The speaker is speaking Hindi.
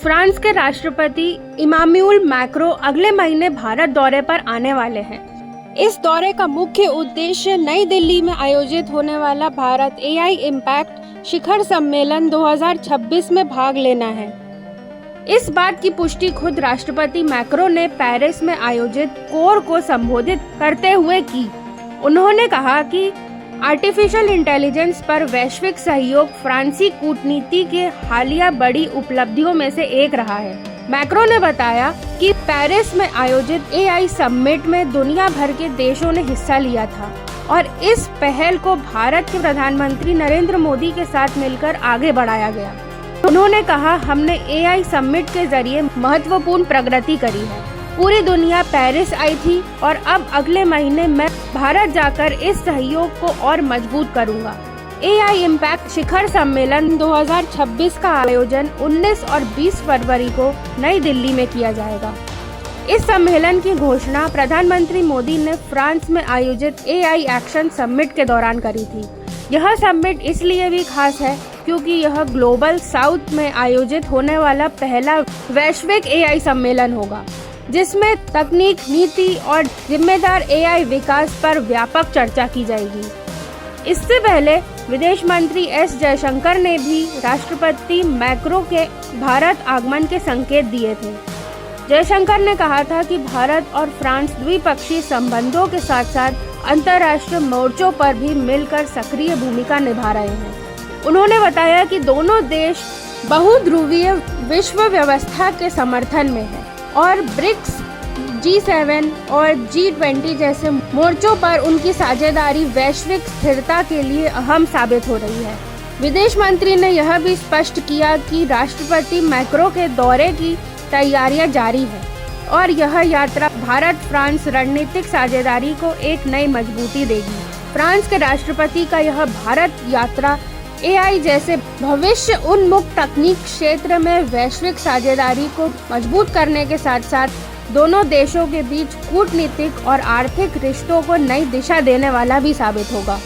फ्रांस के राष्ट्रपति इमानुएल मैक्रों अगले महीने भारत दौरे पर आने वाले हैं। इस दौरे का मुख्य उद्देश्य नई दिल्ली में आयोजित होने वाला भारत एआई इम्पैक्ट शिखर सम्मेलन 2026 में भाग लेना है। इस बात की पुष्टि खुद राष्ट्रपति मैक्रों ने पेरिस में आयोजित कोर को संबोधित करते हुए की। उन्होंने कहा कि आर्टिफिशियल इंटेलिजेंस पर वैश्विक सहयोग फ्रांसीसी कूटनीति के हालिया बड़ी उपलब्धियों में से एक रहा है। मैक्रों ने बताया कि पेरिस में आयोजित एआई समिट में दुनिया भर के देशों ने हिस्सा लिया था और इस पहल को भारत के प्रधानमंत्री नरेंद्र मोदी के साथ मिलकर आगे बढ़ाया गया। उन्होंने कहा, हमने एआई समिट के जरिए महत्वपूर्ण प्रगति करी है। पूरी दुनिया पेरिस आई थी और अब अगले महीने मैं भारत जाकर इस सहयोग को और मजबूत करूंगा। एआई इम्पैक्ट शिखर सम्मेलन 2026 का आयोजन 19 और 20 फरवरी को नई दिल्ली में किया जाएगा। इस सम्मेलन की घोषणा प्रधानमंत्री मोदी ने फ्रांस में आयोजित एआई एक्शन समिट के दौरान करी थी। यह समिट इसलिए भी खास है क्योंकि यह ग्लोबल साउथ में आयोजित होने वाला पहला वैश्विक एआई सम्मेलन होगा, जिसमें तकनीक, नीति और जिम्मेदार एआई विकास पर व्यापक चर्चा की जाएगी। इससे पहले विदेश मंत्री एस जयशंकर ने भी राष्ट्रपति मैक्रों के भारत आगमन के संकेत दिए थे। जयशंकर ने कहा था कि भारत और फ्रांस द्विपक्षीय संबंधों के साथ साथ अंतर्राष्ट्रीय मोर्चों पर भी मिलकर सक्रिय भूमिका निभा रहे हैं। उन्होंने बताया कि दोनों देश बहुध्रुवीय विश्व व्यवस्था के समर्थन में है और ब्रिक्स, G7 और G20 जैसे मोर्चों पर उनकी साझेदारी वैश्विक स्थिरता के लिए अहम साबित हो रही है। विदेश मंत्री ने यह भी स्पष्ट किया कि राष्ट्रपति मैक्रों के दौरे की तैयारियां जारी है और यह यात्रा भारत फ्रांस रणनीतिक साझेदारी को एक नई मजबूती देगी। फ्रांस के राष्ट्रपति का यह भारत यात्रा एआई जैसे भविष्य उन्मुख तकनीक क्षेत्र में वैश्विक साझेदारी को मजबूत करने के साथ साथ दोनों देशों के बीच कूटनीतिक और आर्थिक रिश्तों को नई दिशा देने वाला भी साबित होगा।